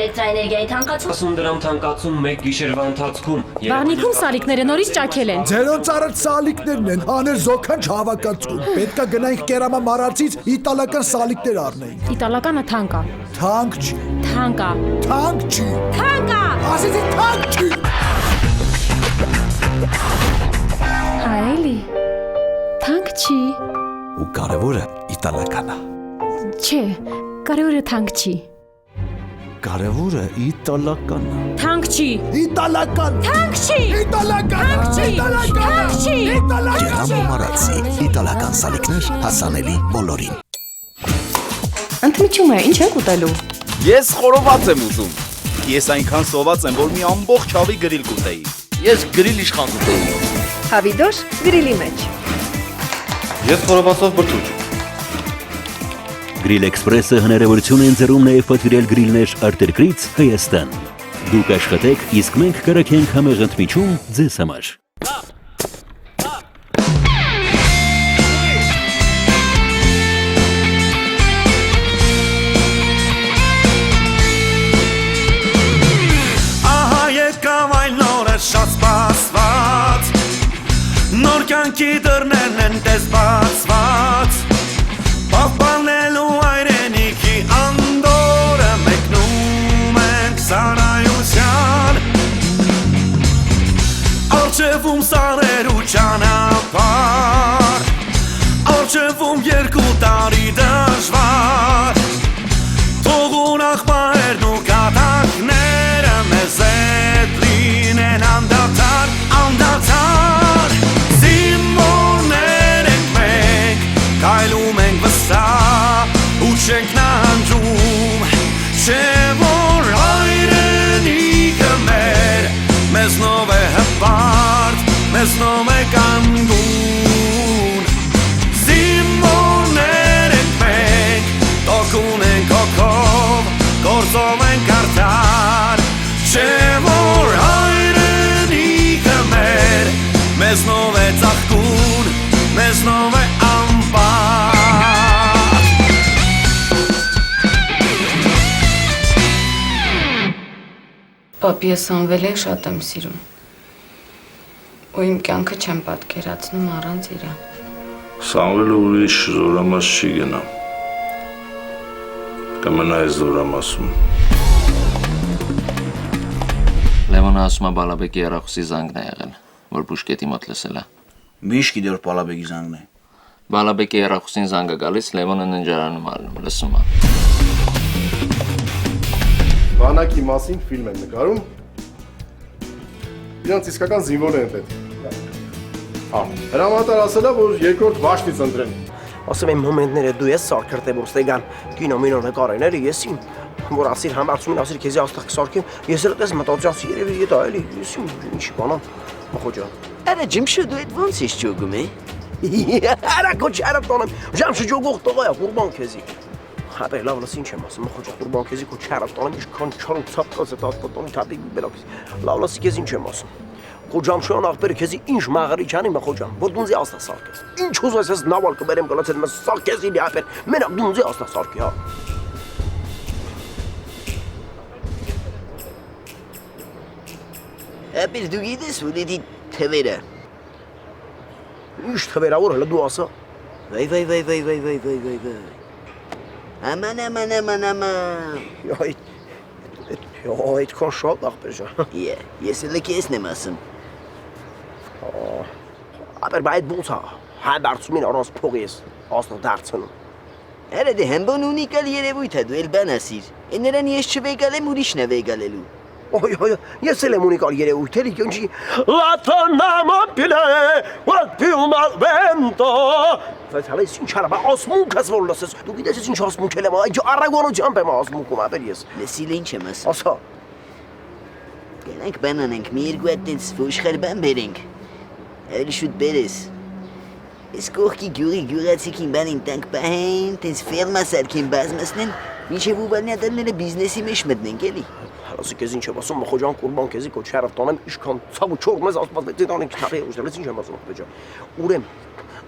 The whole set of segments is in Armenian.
էլեկտրաէներգիայի թանկացում։ 10 դրամ թանկացում 1 գիշերվա ընթացքում։ Վաղնիքում սալիկները նորից ճաքել են։ Ձերոնց արած սալիկներն են, հաներ զոքանչ հավաքածու։ Պետքա գնայինք կերամա մարածից իտալական սալիկներ առնեինք։ Իտալականը թանկ է։ Թանկ չի։ Թանկ է։ Թանկ չի։ Թանկ է։ Ասեցի թանկ չի։ Այլի։ Թանկ չի։ Ու կարևորը իտալական է։ Չէ, կարևորը թանկ չի։ Կարևորը իտալական է։ Թանկ չի։ Italakan! Թանկչի։ Italakan! Թանկչի։ Գերամո մարածի իտալական սալիկներ հասանելի բոլորին։ Ընդմիջում է, ինչ եք ուտելու։ Ես խորոված եմ ուզում։ Ես այնքան սոված եմ, որ մի ամբողջ հավի գրիլ կուտեի։ Ես գրիլ իշխան կուտեի։ Հավիդոշ գրիլի մեջ։ Ես խորովածով բրդուճ։ Գրիլ Էքսպրեսը հնարավորություն է ընձեռում նաև պատվիրել գրիլներ արտերկրից Հայաստան։ Դուք աշխատեք, իսկ մենք կրակենք համեղ ընդմիջում ձեզ համար։ Ահա եկավ այն նորը շատ սպասված, նոր կյանքի դռներն են տես բացված, պահպանելու հայրենիքի անդորը մեկնում ենք սարայության, առջևում սարեր ու ճանապարհ, առջևում 2 տարի դժվար, թողուն աղբայրն ու կատակները մեզ հետ լինեն անդադար, անդադար, զինվորներ ենք մենք, կայլում ենք վստահ ու չենք նանջում, չէ որ հայրենիքը մեր, մեզնով է հպարտ, մեզնով է կանգուն, զինվորներ ենք մենք, տոկուն ենք հոգով, գործով ենք արդար, չէ որ հայրենիքը մեր, մեզնով է ծաղկուն, մեզնով է ամբար։ Պապի ես Սամվելին շատ եմ սիրում։ Ու իմ կյանքը չեմ պատկերացնում առանց իրան։ Սամվելը ուրիշ զորամաս չի գնա։ Կմնա այս զորամասում։ Լևոնը ասում է Բալաբեկի երախուսի զանգն է եղել, որ բուժկետի մոտ լսել է։ Միշտ գիտեր Բալաբեկի զանգն է։ Բալաբեկի երախուսին զանգը գալիս, Լևոնը ննջարանում ալնում, լսում է։ Բանակի մասին ֆիլմ են նկարում։ Իրանց իսկական զինվորներ են պետք։ Հրամանատար ասել է, որ 2-րդ վաշտից ընտրեն։ Ասում եմ մոմենտները դու ես սարքրտե որ ստեգան կինո մինո նկարեները ես իմ որ ասիր համարցումին ասիր քեզի աստղ կսարքեմ ես էլ դες մտածացի երևի դա էլի ես ինչի բանամ մխոջա Արա ջիմշու դու այդ ոնց ես ճոգում է Արա կոչ արա տոնեմ ջամշու ճոգող տղայա qurban քեզի Հաբե լավ լս ինչ եմ ասում մխոջա qurban քեզի կոչ արա տոնեմ ինչքան չարու ցապկած է տատպոտոնի թափի բելոքից լավ լսի քեզ ինչ եմ ասում Խոջամշոն աղբերը քեզի ինչ մաղարի չանի մխոջան որ դունզի աստա սարքես ինչ ուզես ես նավալ կբերեմ գլացել մս սարքես իլի ապեր մենակ դունզի աստա սարքի հա Ապեր դու գիտես որ դի թվերը Ինչ թվերավոր հլը դու ասա Վայ Աման Այդ քան շատ աղբեր ջան Ես էլ քեզն եմ ասում Ապեր բայց ոնց է հա դարձումին առանց փողի ես ասնա դարձնում Արա դե հմբոն ունիկալ երևույթ է դու էլ բան ասիր Նրան ես չվեգալեմ ուրիշն է վեգալելու Oy ես էլ եմ ունիկալ երևույթ էլի կնջի Լատանամա պիլե What più malvento Վեցալես ինչ արա ասմունքս որ լսես դու գիտես ես ինչ ասմունք եմ այ առագոնը ջամփ եմ ասմունքում ապեր ես Լսիլ ինչ եմ ասում Ասա Գնանք բանանենք մի երկու հատ տենց ոշխալ բան բերենք Ավելի շուտ բերես Ես կողքի գյուրացիքին բանին տանք պահեն տենց ֆերմա սարքին բազմասնեն Մինչև ուբալնյատանները բիզնեսի մեջ մտնենք էլի Ասի քեզ ինչ եմ ասում մխոջան qurban քեզի կոչարը տոնեմ ինչքան ցավ ու չոր մեզ ասված դե տանենք քարի ուժելից ինչ եմ ասում բեջա Ուրեմ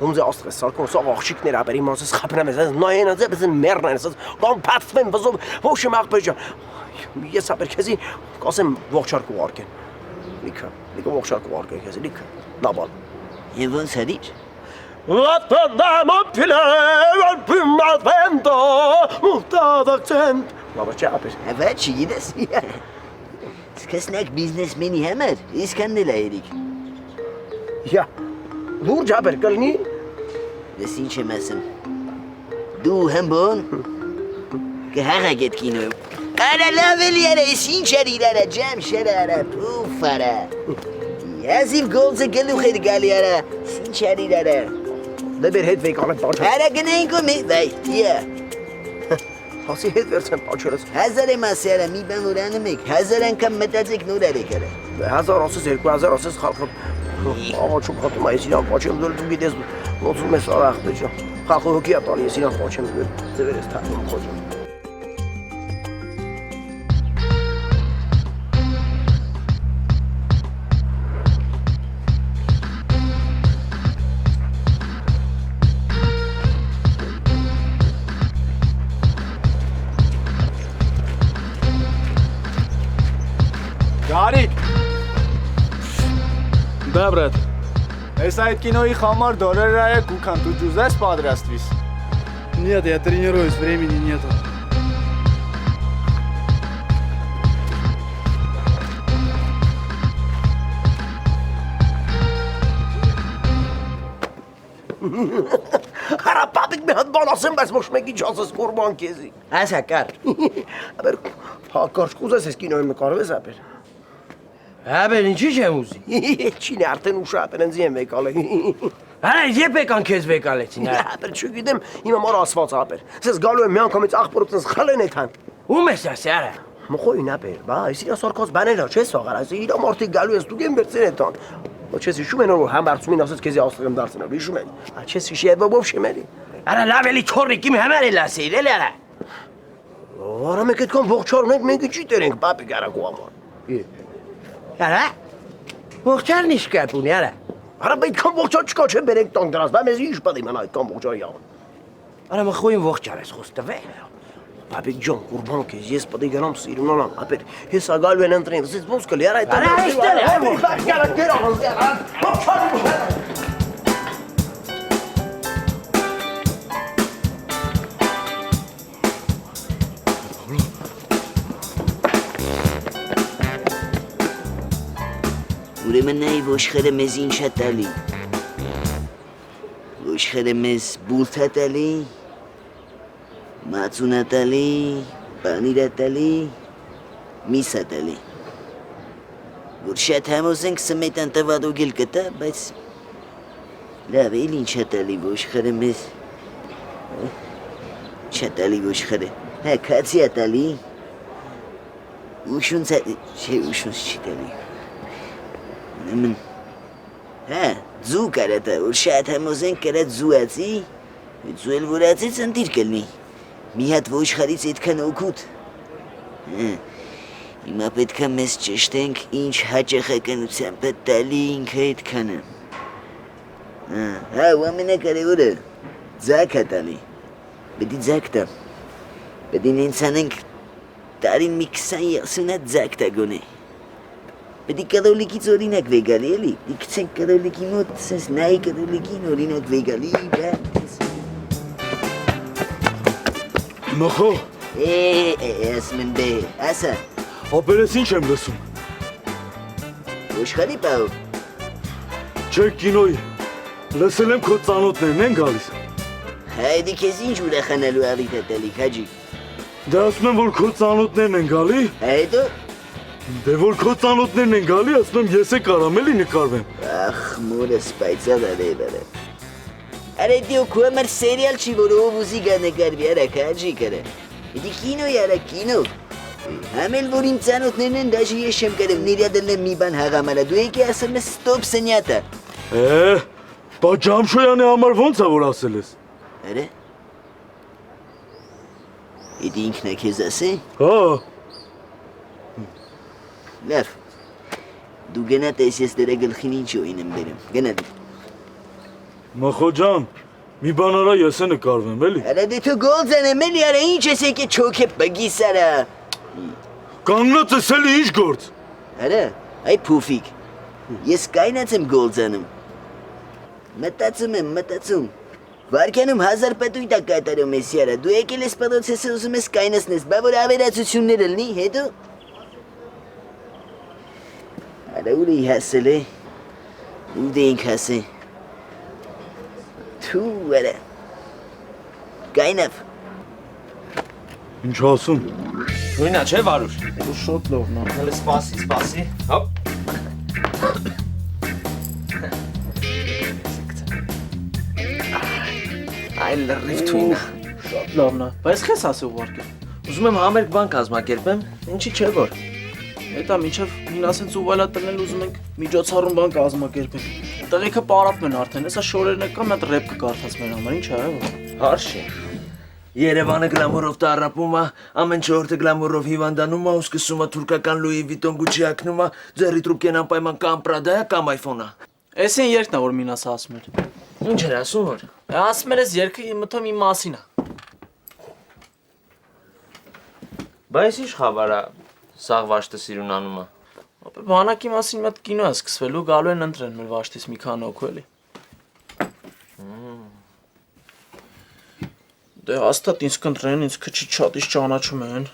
Դոմզե աստղես սարկոն սա աղջիկներ ապեր իմ ասես խապնամ ես նայեն ասես բզեն մեռնեն ասես կամ փաթվեն վզով ոչ եմ աղբեր ջան ես ապեր քեզի կասեմ ողջարկ ուղարկեն լիքը ողջարկ ուղարկեն քեզի լիքը նաբալ Եվ ոնց հրիչ Վատանամ ապիլեր պիմատվենտո մուտադակցենտ Լավա չէ ապեր Հվա չի գիտես Սկսնակ բիզնեսմենի համար իսկան դել այրիկ Յա Լուրջ ապեր կլնի Դες ինչ եմ ասում Դու հմբոն Կհաղակ էդ կինոյում Արա լավ էլի արա ես ինչ արիր արա ջամ շերա արա պուֆ արա Եզիվ գոլձը գլուխ էր գալի արա Ինչ արիր արա Դե բեր հետ վեկ անեմ պաչը Արա գնայինք ու մի վայ յա Հասի հետ վերցեմ պաչերս Հազար եմ ասի արա մի բան որ անում եք Հազար անգամ մտածեք նոր արեք արա 1000 ասես 2000 ասես խախոտ Աղաչում խատում այս իրան պաչեմ դուր դու գիտես ոնցում ես արա ախպեր ջան խախո հոգի ա տալի ես իրան պաչեմ դուր ձևեր ես թաղում խոջում Գարիկ Да, брат. Այս այդ կինոյի համար դոլարը է կուքան դու ջուզես պատրաստվիս։ Нет, я тренируюсь, времени нету. Արա պապիկ մի հատ բան ասեմ, բայց ոչ մեկի չասես կորբան քեզի։ Ասա կար Ապեր հակարճ կուզես ես կինոյի նկարվես ապեր Ապեր ինչի՞ չեմ ուզի։ Չինի արդեն ուշ ապեր ինձ եմ եկալ։ Արա երբ եկան քեզ վեկալեցին։ Ապեր չգիտեմ, հիմա մոր ասված ապեր։ Սես գալու եմ մի անգամից աղբորոց խլեն էթան։ Ում ես ասի արա։ Մխոին ապեր, բա, ես իրա սարկոս բաներ չես սողար, այս իրա մորտի գալու ես դուք եմ վերցեն էթան։ Ոչ ես հիշում են որ համբարձումին ասած քեզի աստղ եմ դարձնելու, հիշում են։ Չես հիշի այդ ով շեմերի։ Արա լավ էլի չորնիկ իմ համար էլ ասիր, էլի արա։ Արա մեկ այդքան ողջարն ենք, մենք ճիտեր ենք, պապի գարակու համար։ Արա։ Ողջարն իշ կապ ունի, արա։ Արա այդքան ողջար չկա չեմ բերենք տանք դրանց, բա մեզ ինչ պետք է իմանա այդքան ողջարի աղ։ Արա մխոին ողջար ես խոստվե։ Պապի ջան, կուրբան քեզ, ես պետք է գնամ սիրունանամ, ապեր, ես ագալու են ընտրեն, ես ոնց կլի, արա այդ։ Արա այստեղ է, Ուրեմն նայ ոշխերը մեզ ինչ է տալի Ոշխերը մեզ բուրդ է տալի Մածուն է տալի Պանիր է տալի Միս է տալի Որ շատ համոզ ենք սմետան տվադոգել կտա, բայց լավ էլ ինչ է տալի ոշխերը մեզ Չե տալի ոշխերը Հա կացի է տալի Ուշունց է Չէ ուշունց չի տալի Ուրեմն Հա ձու կարատա որ շատ համոզ ենք կարատ ձուացի Ձու էլ որացից ընտիր կլնի Մի հատ ոշխարից այդքան օգուտ Հիմա պետք է մեզ ճշտենք ինչ հաճախականությամբ է տալի ինքը այդքանը Հա ու ամենակարևորը ձակ է տալի Պետք է ձակ տա Պետք է նենց անենք տարին մի 20-30 հատ ձակ տա գոնե Պետք է կաթոլիկից օրինակ վեգալի էլի Իքցենք կաթոլիկի մոտ սենց նայի կաթոլիկին օրինակ վեգալի Մխո ասմ եմ բե, ասա Ապերես ինչ եմ լսում Ոշխարի պահով Չէ կինոյի Լսել եմ քո ծանոթներն են գալիս Հայդի քեզ ինչ ուրախանալու ավիտ է տալի քաջի Դե ասում եմ որ քո ծանոթներն են գալի Հայդո Դե որ քո ծանոթներն են գալի ասում եմ ես է կարամ էլի նկարվեմ Ախ մորը սպայցալ արևարը Արա դիո քո համար սերիալ չի որ ով ուզի գա նկարվի արա քաջի կարա Իդի կինոյ արա կինո Համել որ իմ ծանոթներն են դաժի ես չեմ կարև ներյա դլնեմ մի բան հաղամարա դու եկի ասում ես ստոպ սնյատը Բա Ջամշոյանի համար ոնց է որ ասել ես Արա Իդի ինքն է քեզ ասի Հա Լավ Դու գնա տես ես դրա գլխին ինչ օին եմ բերեմ Գնա դու Մխոջան, մի բան արա ես է նկարվեմ, էլի։ Արա դե դու գոլձան եմ էլի, արա ինչ ես եկե չոք է բգիս արա։ Կանգնած ես էլի ինչ գործ։ Արա, այ փուֆիկ, ես կայնած եմ գոլձանում։ Մտածում եմ, մտածում։ Վարկյանում 1000 պետույթ ա կատարում ես արա, դու եկել ես պրոցեսը ուզում ես կայնացնես, բա որ ավերածություններ ըլնի, հետո։ Արա ուր էի հասել է, ուր էինք հասել։ Թու արա, կայնավ։ Ինչ ասում։ Նույնա չէ Վարուշ։ Դու շոտ լովն ա։ Հələ սպասի։ Հոպ։ Այլ լրիվ թույնա։ Շատ լավն ա։ Բայց քեզ ասի ուղարկել։ Ուզում եմ համերգ բան կազմակերպեմ, ինչի՞ չէ որ։ Հետա մինչև մինասենց ուղալա տնել ուզում ենք միջոցառում բան կազմակերպել։ Տղեկը պարապում են արդեն, հեսա շորերն եկա մի հատ ռեպ կկարդաց մեր համար, ինչ ա։ Հարշի։ Երևանը գլամուրով տառապում է, ամեն չորրորդը գլամուրով հիվանդանում է ու սկսում է թուրքական Լուի Վիտոն Գուչի ակնում է, ձեռի տրուպկեն անպայման կամ Պրադա կամ iPhone-ը։ Էսին երկն ա որ մինասը ասում էր։ Ինչ էր ասում որ։ Ասում էր ես երկը մտում իմ մասին ա։ Բայց ինչ խավար է, սաղ վաշտը սիրուն անում է։ Բանակի մասին մի հատ կինո է սկսվելու, գալու են ընտրեն մեր վաշտից մի քանի հոգու էլի։ Դե հաստատ ինձ կընտրեն, ինձ քչի չաթից ճանաչում են։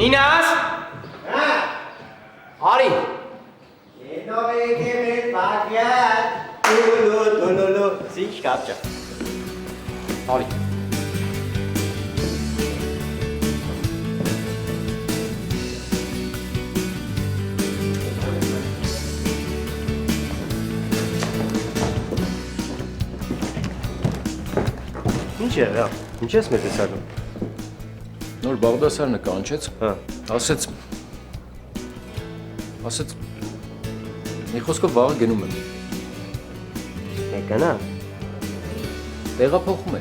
Մինաս։ Արի։ Սինչ կապճա։ Արի։ Ինչ է, ինչ ես մեր տեսակում։ Նոր Բաղդասարը կանչեց, ասեց մի խոսքով վաղը գնում եմ։ Եկանա։ Տեղափոխում է։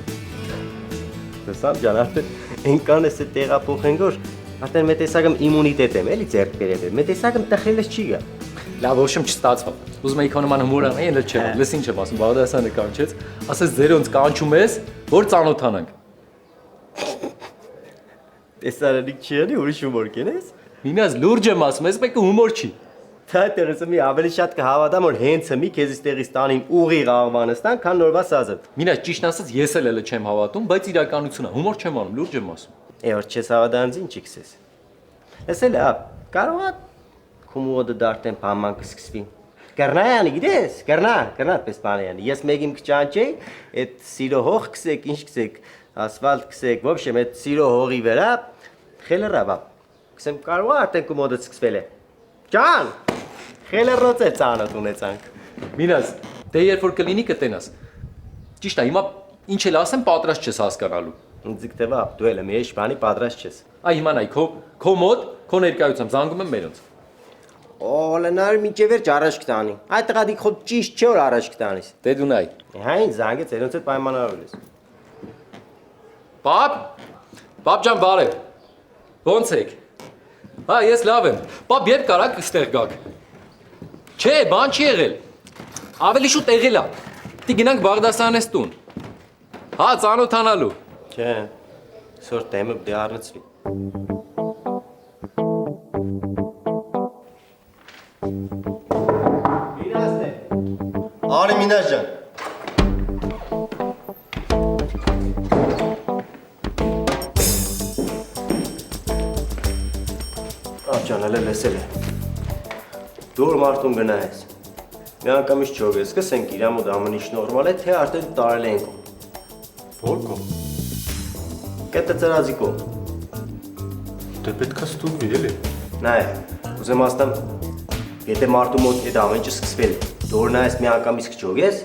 Տեսավ ջան, արդեն այնքան էս տեղափոխեն որ արդեն մեր տեսակում իմունիտետ եմ, էլի ձեռք բերել եմ։ Մեր տեսակում տխելս չի գա։ Լավ, ոչմ չստացավ։ Ուզում եի քոնոման հումոր անեի, elə չէ։ Լս ինչ եմ ասում, Բաղդասարը կանչեց, ասեց ձերոնց կանչում ես, որ ծանոթանանք։ Տեսարանիք չի անի, ուրիշ հումոր կենես։ Մինաս լուրջ եմ ասում, ես մեկը հումոր չի։ Դա տեղից մի ավելի շատ կհավատամ, որ հենց մի քեզից տեղից տանին ուղիղ աղվանստան, քան նորվա սազը։ Մինաս ճիշտ ասած ես էլ չեմ հավատում, բայց իրականությունն է, հումոր չեմ անում, լուրջ եմ ասում։ Որ չես հավատանց ինչ իքսես։ Էսել է, կարող է քումոդը դարտեն բաման կսկսվի։ Կռնայանի գիտես, կռնա պես բանյանի։ Ես մեկին կճանչեի, այդ սիրո հող կսեք, ինչ կսեք, ասֆալտ կսեք, ոբշեմ այդ սիրո հողի վրա խելրավա։ Կսեմ կարող է արդեն քումոդը սկսվել է։ Ջան, խելրոց է ծանոթ ունեցանք։ Մինաս, դե երբ որ կլինի կտենաս։ Ճիշտ է, հիմա ինչ էլ ասեմ պատրաստ չես հասկանալու։ Ինձ գտեվա, դու էլ մի էջ բանի պատրաստ չես։ Այ հիմա նայ, քո մոտ, քո ներկայությամբ զանգում եմ մերոնց։ Օլանար մինչև վերջ առաջ կտանի։ Այդ տղադի խոտ ճիշտ չէ որ առաջ կտանիս։ Դե դու նայ։ Հայն զանգեց երոնց հետ պայմանավորել ես։ Պապ ջան բարև։ Ոնց եք։ Հա, ես լավ եմ։ Պապ երբ կարաք այստեղ գաք։ Չէ, բան չի եղել։ Ավելի շուտ եղել է։ Դի գնանք Բաղդասարյանես տուն։ Հա, ծանոթանալու։ Չէ։ Այսօր տեմը դե առնցվի։ Արի Մինաս ջան։ Ջանալը լսել է։ Դուր մարդուն գնայես։ Մի անգամից չոգես, սկսենք իրա մոտ ամեն ինչ նորմալ է, թե արդեն տարել ենք։ Որ կողմ։ Կետը ծրածի կողմ։ Դե պետք է ստուգվի էլի։ Նայ, ուզեմ ասեմ, եթե մարդու մոտ այդ ամեն ինչը սկսվել է, դուր նայես մի անգամից կչոգես,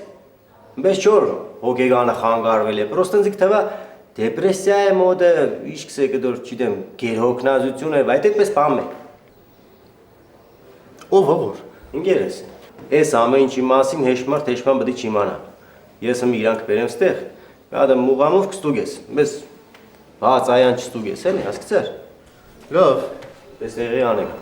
բայց չոր հոգեգանը խանգարվել է, պրոստը ինձ թվա դեպրեսիա է մոդը, իշքս է կդոր, չիտեմ, գերհոգնազություն է, այդ այդպես բան է։ Ով որ։ Ինգերես, ես ամեն ինչի մասին հեշմար թեշման բդի չիմանա։ Ես եմ իրանք բերեմ ստեղ, մի հատ մուղամով կստուգես, մեզ բաց այան չստուգես, էլի, հասկացար։ Լավ, պես տեղի անենք։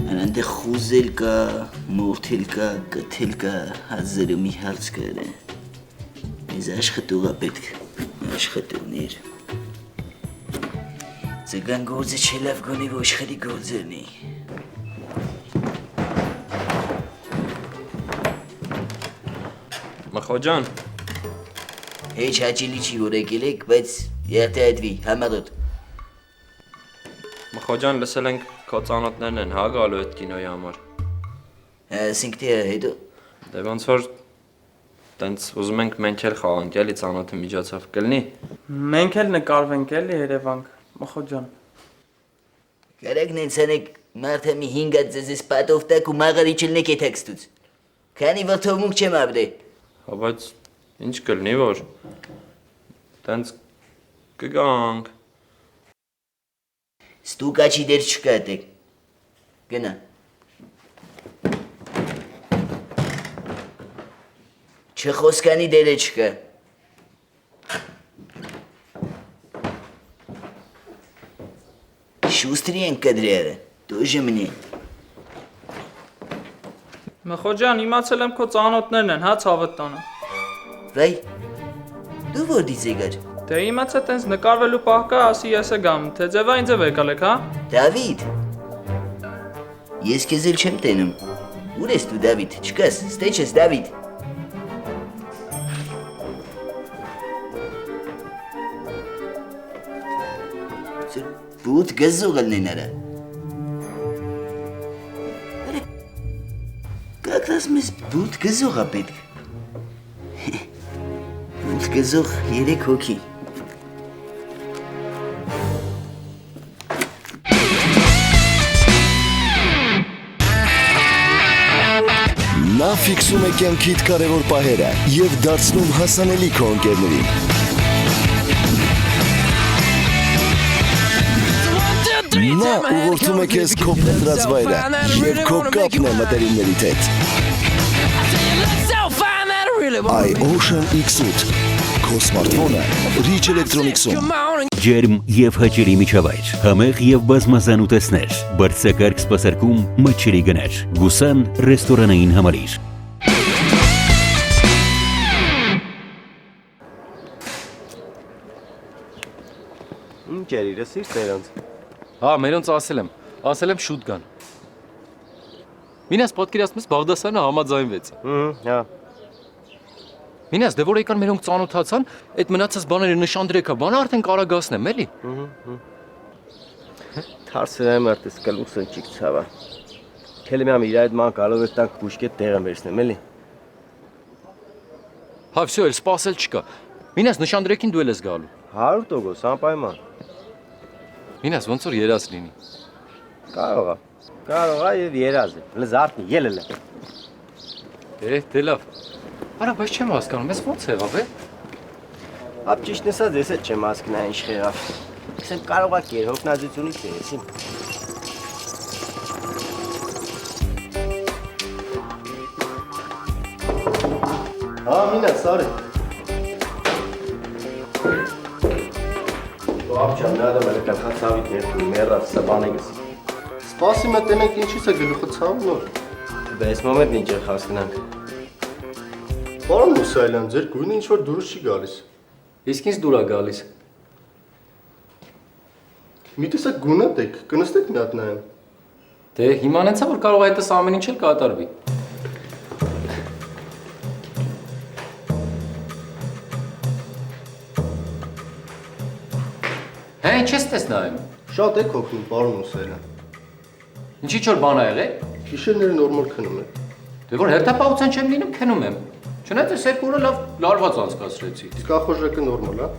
Անանդե խուզել կա, մորթել կա, կթել կա, հազարը մի հարց կար է։ Մեզ աշխատուղա պետք, աշխատուղներ։ Ձգան գործը չէ լավ գոնի ոշխերի գործերնի։ Մխոջան։ Հեչ հաճելի չի որ եկել եք, բայց երթայդվի, համարոտ։ Մխոջան լսել ենք քո ծանոթներն են հա գալու այդ կինոյի համար։ Ասենք թե հետո։ Դե ոնց որ տենց ուզում ենք մենք էլ խաղանք էլի ծանոթի միջոցով կլինի։ Մենք էլ նկարվենք էլի Երևան, Մխոջան։ Կարեք նենցանեք մարդը մի 5 հատ ձեզ պատով տակ ու մաղարի չլնեք է տեքստուց։ Քանի որ թողմունք չեմ ապրե։ Հա բայց ինչ կլինի որ տենց կգանք։ Ստուկաչի դեր չկա տեք։ Գնա։ Չխոսկանի դերը չկա։ Շուստրի են կադրերը, դոժը մնի։ Մխոջան, իմացել եմ քո ծանոթներն են, հա ցավդ տանը։ Վայ, դու որդից եկար։ Դե իմացա տենց նկարվելու պահ կա, ասի ես է գամ, թե ձևա ինձ է եկալ եք, հա։ Դավիթ։ Ես քեզ էլ չեմ տենում։ Ուր ես դու Դավիթ, չկաս, ստեչ ես Դավիթ։ Բութ գզուղ ելնեն արա։ Как раз մեզ բութ գզուղ ա պետք։ Բութ գզուղ 3 հոգի։ Նա ֆիքսում է կյանքիդ կարևոր պահերը և դարձնում հասանելի քո ընկերներին։ Նա ուղղորդում է քեզ քո փնտրած վայրը և քո կապն է մտերիմներիդ հետ։ iOcean X8 Քո սմարթֆոնը Rich Electronics-ում։ Ջերմ և հաճելի միջավայր, համեղ և բազմազան ուտեստներ, բարձրակարգ սպասարկում, մատչելի գներ, Գուսան ռեստորանային համալիր։ Ինչ էր իրս իր տերոնց։ Հա, մերոնց ասել եմ շուտ գան։ Մինաս պատկերացնում ես Բաղդասարյանը համաձայնվեց։ Հա։ Մինաս, դե որ եկան մերոնք ծանոթացան, այդ մնացած բաները նշանդրեքա, բանը արդեն կարագասնեմ, էլի։ Թարսրայ մարդս կլուսն չիկ ցավա։ Քելը միամ իր այդ ման գալով է տանք բուշկետ տեղը վերցնեմ, էլի։ Հա, վсё, էլ սպասել չկա։ Մինաս, նշանդրեքին դու էլ ես գալու։ 100% անպայման։ Մինաս, ոնց որ երազ լինի։ Կարող է եւ երազ է։ Լզարտնի ելել է։ Դե լավ։ Արա, բայց չեմ հասկանում, ես ո՞նց եղավ է։ Ապ ճիշտն ասած, ես էլ չեմ հասկնա ինչ եղավ։ Ասեմ կարող է կեր հոգնածությունից երեսին։ Հա, մինա, սարի։ Ապչան, նադը մերը կան խացավիտ ներքուն, մերավ, սա բանեգս։ Սպասի մը տենենք ինչիս է գլուխը ցավ նոր։ Բա այս մոմենտ ինչ է հասկնանք։ Պարոն Մուսայելյան, ձեր գույնը ինչ-որ դուրս չի գալիս։ Իսկ ինձ դուր է գալիս։ Մի տեսակ գունատ եք, կնստեք մի հատ նայեմ։ Դե հիմա նենց է, որ կարող է այդպես ամեն ինչ էլ կատարվի։ Հա, ինչ ես տեսնայում։ Շատ եք հոգնում, պարոն Մուսայելյան։ Ինչի՞ չոր բան ա եղել։ Գիշերները նորմալ քնում եք։ Դե որ հերթապահության չեմ լինում, քնում եմ։ Չնայած ես երկու օրը լավ լարված անցկացրեցի։ Իսկ ախորժակը նորմալ, հա։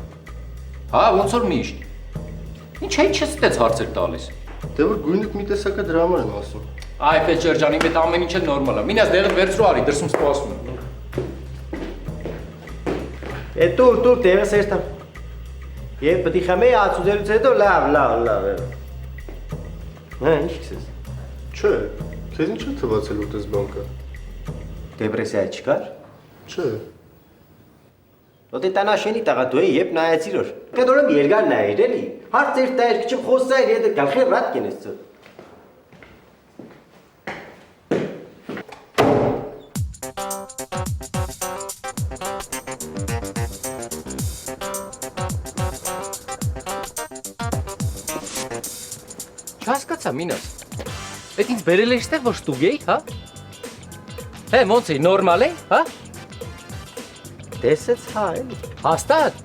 Հա, ոնց որ միշտ։ Ինչ է չես տեց հարցեր տալիս։ Դե որ գույնդ մի տեսակը դրա համար եմ ասում։ Այ Փեչեր ջան, իմ հետ ամեն ինչ էլ նորմալ է։ Մինաս դեղը վերցրու արի, դրսում սպասում եմ։ Տուր, տեղս երթամ։ Եվ պետք է խմեի ացուդելուց հետո լավ։ Հա, ինչ քսես։ Չէ, քեզ ինչ է թվացել ուտես բան կա։ Դեպրեսիա չկար։ Չէ։ Ոտի տանաշենի տաղա դու եբ նայեցիր որ։ Կդորեմ երգար նայիր էլի։ Հարց էր տայր քիչ խոսայր եդ գալխի ռատ կենես ցո։ Չհասկացա մինաս։ Այդ ինձ բերել էր ստեղ որ ստուգեի, հա։ Հե, ոնց է, նորմալ է, հա։ Տեսեց հա էլի։ Հաստատ։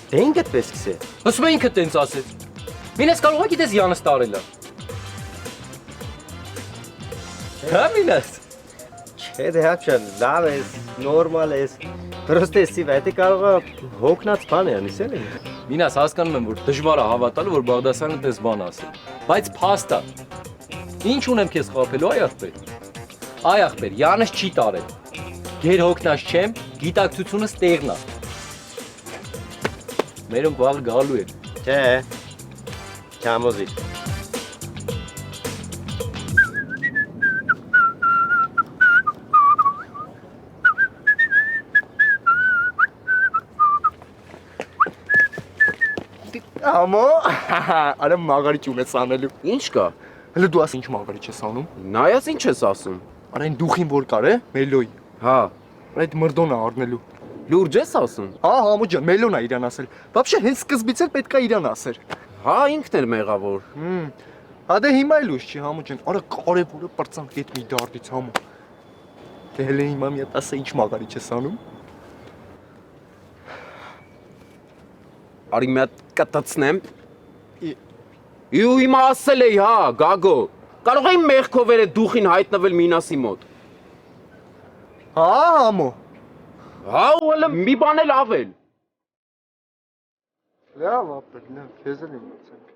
Դե ինքդ պես քսե։ Ասում է ինքդ տենց ասեց։ Մինաս կարող է գիտես յանս տարել է։ Հա մինաս։ Չէ դե հապշան, լավ ես, նորմալ ես։ Պրոստե սիվ այդ կարող է հոգնած բան է անիս էլի։ Մինաս հասկանում եմ որ դժվար է հավատալու որ Բաղդասարյանը տես բան ասել։ Բայց փաստ է։ Ինչ ունեմ քեզ խափելու այ ախպեր։ Այ ախպեր, յանս չի տարել։ Գեր հոգնած չեմ, գիտակցությունս տեղն է։ Մերում վաղ գալու էր։ Չէ։ Չամոզիր։ Ամո, արա մաղարիչ ունես անելու։ Ինչ կա։ Հələ դու աս ինչ մաղարիչ ես անում։ Նայած ինչ ես ասում։ Արա այն դուխին որ կար է, Մելոյի։ Հա։ Այդ մրդոնը առնելու։ Լուրջ ես ասում։ Հա, համո ջան, Մելոնն է իրան ասել։ Բաբշե հենց սկզբից էլ պետք է իրան ասեր։ Հա, ինքն էր մեղավոր։ Հա դե հիմա էլ ուշ չի, համո ջան։ Արա կարևորը պրծանք հետ մի դարդից համո։ Դե հələ հիմա մի հատ ասա ինչ մաղարիչ ես անում։ Արի մի հատ կտացնեմ։ Իու հիմա ասել էի, հա, Գագո։ Կարող եմ մեղքով էր դուխին հայտնվել Մինասի մոտ։ Հա, համո։ Հա, ու հələ մի բան էլ ավել։ Լավ, ապեր, լավ, քեզ էլ իմացանք։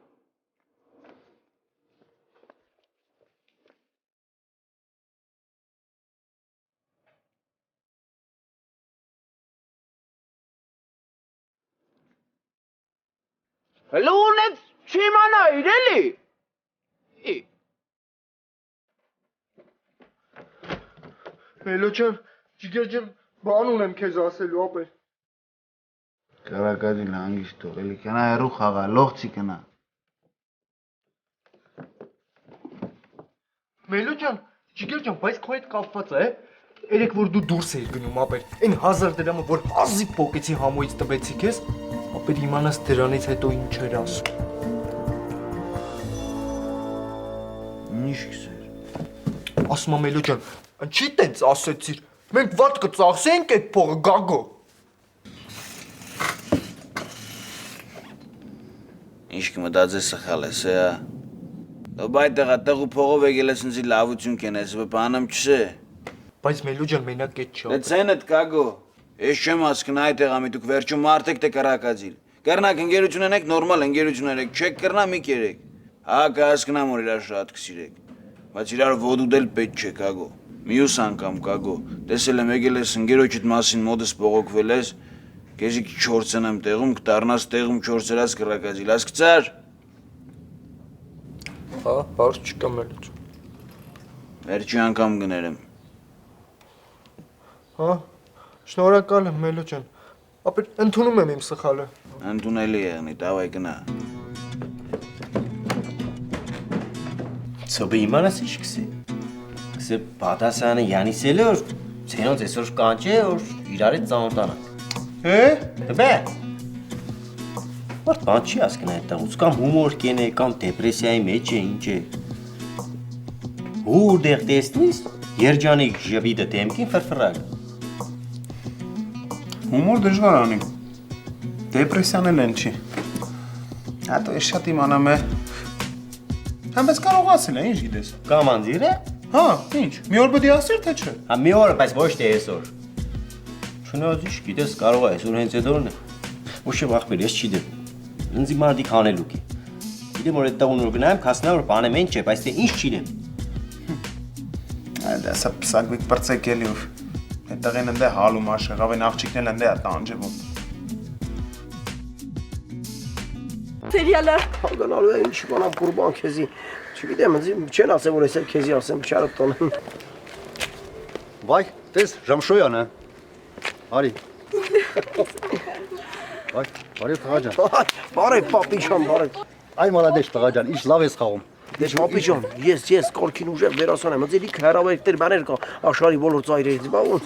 Հələ ունեց չիմանայիր էլի։ Մելո ջան, ջիգեր ջան, բան ունեմ քեզ ասելու, ապեր։ Կարակադիլ հանգիստ թող, էլի կնա հեռու խաղա, լողցի կնա։ Մելո ջան, ջիգեր ջան, բայց քո հետ կապված է, երեք որ դու դուրս էիր գնում, ապեր, այն 1000 դրամը, որ հազիվ փոկեցի համոյից տվեցի քեզ, ապեր իմանաս դրանից հետո ինչ էր ասում։ Ինչ քսեր։ Ասում եմ Մելո ջան, ինչի տենց ասեցիր։ Մենք վատ կծախսենք այդ փողը, Գագո։ Ինչ կմտածես սխալ ես, հա։ Դու բայտեղա տեղու փողով եկել ես ինձ լավություն կենես, բանամ չսե։ Բայց Մելո ջան, մենակ այդ չի։ Դե ցենդ Գագո։ Ես չեմ ասկն այդ տեղամի դուք վերջում մարդեք դե կարակածիլ։ Կերնակ ընկերություն ունեք, նորմալ ընկերություն ունեք, չեք կրնա մի կերեք։ Հա կհասկնամ որ իրար շատ կսիրեք։ Բայց իրար ոդուդել պետք չէ, Գագո։ Մյուս անգամ կագո, տեսել եմ եկել ես ընկերոջիդ մասին մոդս բողոքվել ես, քեզի չորցնեմ տեղում, կդառնաս տեղում չորցրած կրակածիլ, հասկացար։ Հա, հարց չկա Մելոջ։ Վերջի անգամ գներեմ։ Հա, շնորհակալ եմ Մելո ջան։ Ապա ընդունում եմ իմ սխալը։ Ընդունելի եղնի, դավայ գնա։ Սոբը իմանաս ինչ կսի։ Կսե բադասանը յանիսել է, որ ցենոնց այսօր կանչե, որ իրար հետ ծանոթանանք։ Բե։ Մարդ բան չի հասկնա այդ տաղուց, կամ հումոր կենե, կամ դեպրեսիայի մեջ է, ինչ է։ Հուր դեղ տեսնիս, երջանիկ ժվիդը դեմքին ֆրֆրակ։ Հումոր դժվար անի։ Դեպրեսիան էլ են չի։ Հատո ես շատ իմանամ է։ Համես կարող ասել է, ինչ գիտես։ Կամ անձիր է։ Հա, ինչ, մի օր բդի ասիր, թե չէ։ Հա, մի օր, բայց ոչ թե այսօր։ Չնոզիշ, գիտես, կարող է այսօր հենց այդ օրն է։ Ոչի վախվեր, ես չիդեմ։ Ինձի մարդիկ հանելուկ է։ Գիտեմ, որ այդ տաղուն որ գնայեմ, կասնա, որ բանեմ են չէ, բայց թե ինչ չիդեմ։ Այդ ասա պսակվիկ պրծեք էլի ուր։ Այդ տղեն ընդ է հալում աշեղավ, են աղջիկն էլ ընդ է տանջվում։ Տերյալը։ Հագանալու է, ինչ կանամ կուրբան քեզի։ Չգիտեմ, չեն ասեմ, որ ես էլ քեզի ասեմ, չարը տոնեմ։ Վայ, տես, ժամշոյան է։ Արի։ Վայ, բարև տղա ջան։ Բարև պապի ջան, բարև։ Այ մալադեշ տղա ջան, ինչ լավ ես խաղում։ Դե պապի ջան, ես կորքին ուժեղ դերասան եմ, ձեր իք հրավերներ բաներ կա, աշխարհի բոլոր ծայրերից, բա ոնց։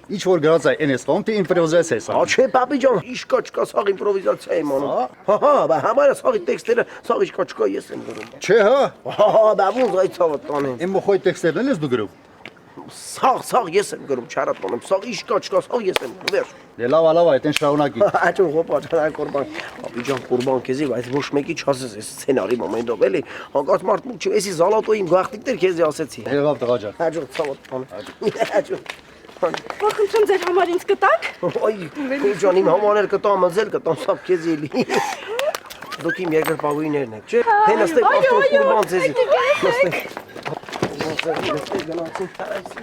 Ինչ որ գրած է, այն ես խաղում, թե իմպրովիզացիա ես անում։ Ա չէ, պապի ջան, իշկա չկա, սաղ իմպրովիզացիա եմ անում։ Հա, բա համարը սաղի տեքստերը, սաղ իշկա չկա, ես եմ գրում։ Չէ, հա։ Հա, բա ոնց այդ ցավը տանեմ։ Իմ մոխոյ տեքստերն ես դու գրում։ Սաղ ես եմ գրում, չարը տանեմ, սաղ իշկա չկա, սաղ ես եմ գրում, վերջ։ Դե լավ, այդեն շարունակի։ Աճու հոպա, ջան, կորբան։ Պապի ջան, կորբան քեզի, բայց ոչ մեկի չասես այս սցենարի մոմենտով, էլի։ Հանկարծ մարդ մուք չի, էսի զալատոյի գաղտնիքներ քեզի ասեցի։ Եղավ տղա ջան։ Աճու ցավոտ տան։ Աճու։ Ողջույն ձեր համար ինձ կտակ։ Ոյ, ջան, իմ համաներ կտամ, ձեր կտամ, սափ քեզի էլի։ Դուք իմ երկրպագուիներն եք, չէ՞։ Թե նստեք ավտո կորբան ձեզի։ Նստեք։ Գնացին տարածի։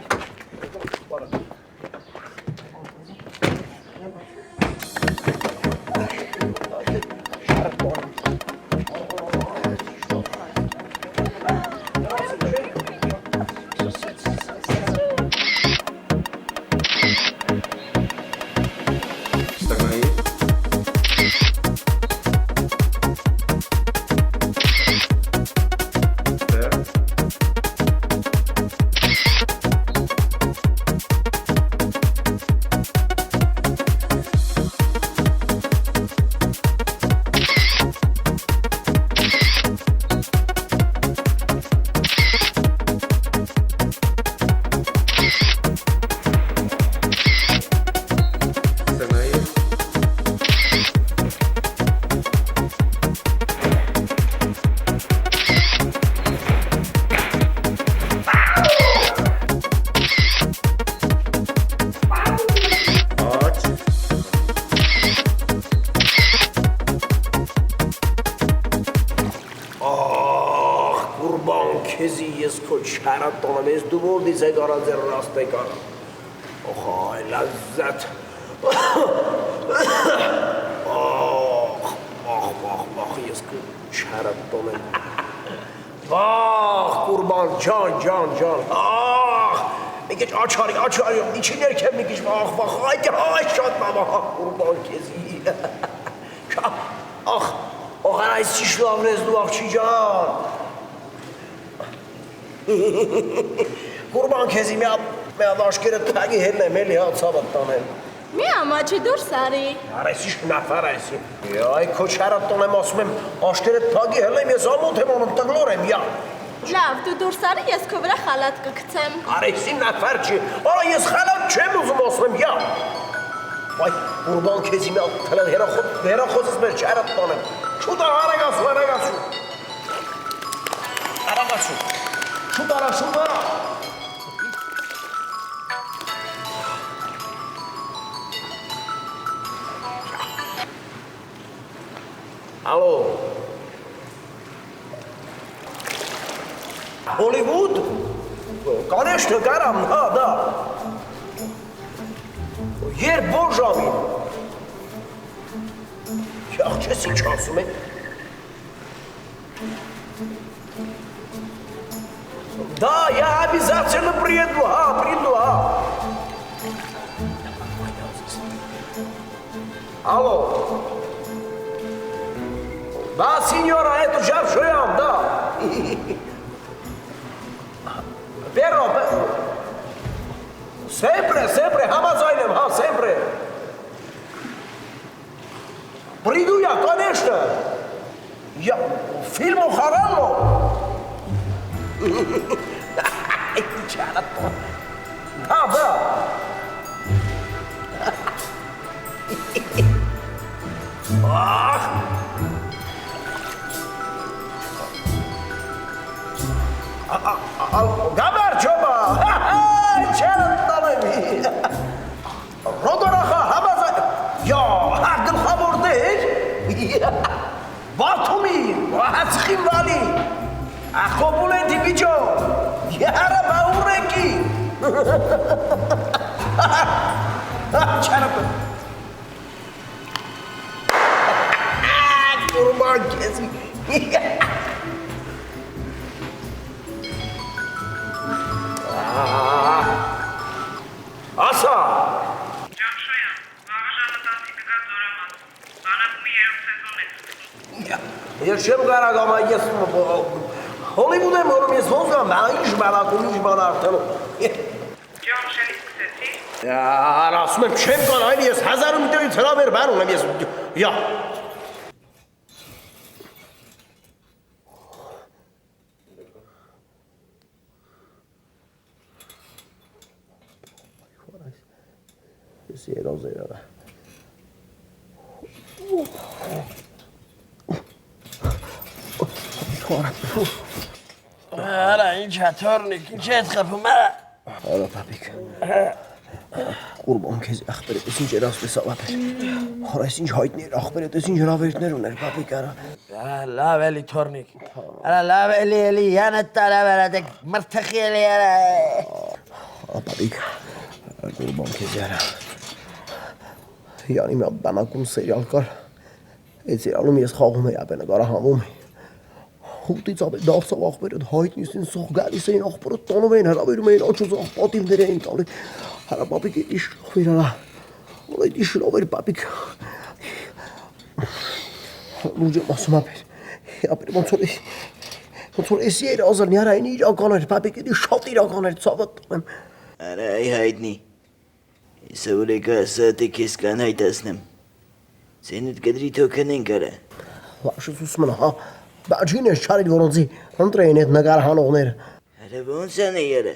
քեզի ես քո չարատ տոնեմ, ես դու որդից եք արա ձեր ռաստեք արա։ Օխ, այ լազատ։ Ախ, ես քո չարատ տոնեմ։ Վախ, կուրբան, ջան, ախ, մի քիչ աչարի, իջի ներքև մի քիչ վախ, այ շատ մամա, կուրբան քեզի։ Ախ, այս ինչ լավն ես դու աղջի ջան։ Կուրբան քեզի մի հատ աշկերը թագի հետնեմ, էլի հա ցավը տանեմ։ Մի ամաչի դուրս արի։ Արես ինչ նավար այսի։ Այ քո չարատ տոնեմ ասում եմ աշկերը թագի հելեմ, ես ամոթ եմ անում, տգլոր եմ, յա։ Լավ, դու դուրս արի, ես քո վրա խալատ կգցեմ։ Արեսի նավար չի, արա ես խալատ չեմ ուզում ասում եմ, յա։ Այ կուրբան քեզի մի հատ հերախոսից մեր չարատ տոնեմ։ Շուտ արագացու։ Շուտ արա։ Ալո։ Հոլիվուդ։ Конечно, կարամ, հա, դա։ Երբ որ ժամին։ Աղջես ինչ ասում է։ Да, я обязательно приду, приду, Алло. Да, сеньора, это Жавшоям, да. Перо. Sempre, хамазайнем, sempre. Приду я, конечно. Я фильму Харалло. Да. Ах! Գամարջոբա, չերն տանեմի, ռոդորախա համազա, գլխավորներ, բաթումի, հացխին վալի, ախոպուլենտի վիջո, յարը բաղուրենքի, չերն Kurban kezi. Asa. Երշեմ կարագամ այս Հոլիվուդ եմ որում ես հոզգամ, ինչ բանակում, ինչ բանակտանում։ Ասում եմ չեմ կան, այն ես 1000 միտերից հրավեր բան ունեմ ես, Երոզերը։ Արա, ինչ հաթորնիկ, ինչ հետ խպում է։ Արա, պապիկ։ Կուրբան քեզ ախպերդ ես ինչ էր ասպես ավապեր։ Հորա ես ինչ հայտնի էր ախպերդ ես ինչ հրավերտներ ուներ, պապիկ, արա։ Լավ էլի թորնիկ։ Արա, լավ էլի, յանդ տարավ արադեք, մրթխի էլի արա։ Պապիկ, կուրբան քեզ արա։ Յանի մի բանակում սերիալ կար, այդ սերիալում ես խաղում էի ապենը կարահանվում էի, հուտից ապետ դաղսավ աղբերդ հայտնիս են սող գալիս էին աղբերդ տանում էին, հրավերում էին աչոզ աղ պատիվներ էին տալի, հարա պապիկ էդ իշ լավեր արա, որ էդ իշ լավեր պապիկ, լուջ եմ ասում ապեր, ոնց որ ես եր ազար նյար այն իրական էր, պապիկ էդ շատ իրական էր, ծավատ տանեմ։ Արա այ հայտնի, ես ուրեկա ասատ է կես կան հայտասնեմ, ծենիտ գդրի թոքնեն կարա։ Վաշս ուսում են, հա, բաջին ես չարիլ որոնցի ընտր էին էդ նգար հանողները։ Արա ոնց են է երը։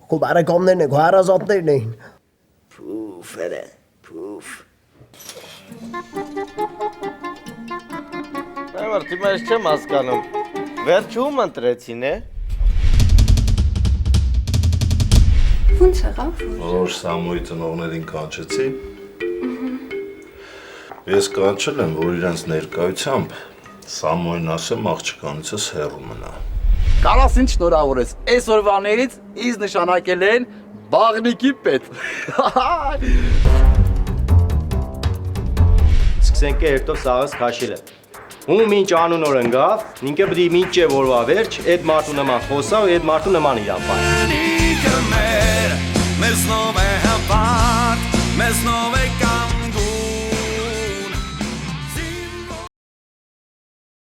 Քո բարեկամներն են, քո հարազատներն էին։ Փուֆ, արա, փուֆ։ Վարդի մեջ չեմ հասկանում, վերջում ընտրեցին է։ Ոնց եղավ։ Որ Սամոյի ծնողներին կանչեցի։ Ես կանչել եմ, որ իրենց ներկայությամբ Սամոյին ասեմ աղջկանիցս հեռու մնա։ Կարաս ինչ շնորհավոր ես, այս օրվաներից ինձ նշանակել են բաղնիկի պետ։ Սկսենք է հետով սաղս քաշելը։ Ում ինչ անունոր ընգավ, ինքը բդի մինչև որվա վերջ, այդ մարդու նման խոսա ու այդ մարդու նման իրան պայ։ Մեզ նով է հապարտ, մեզ նով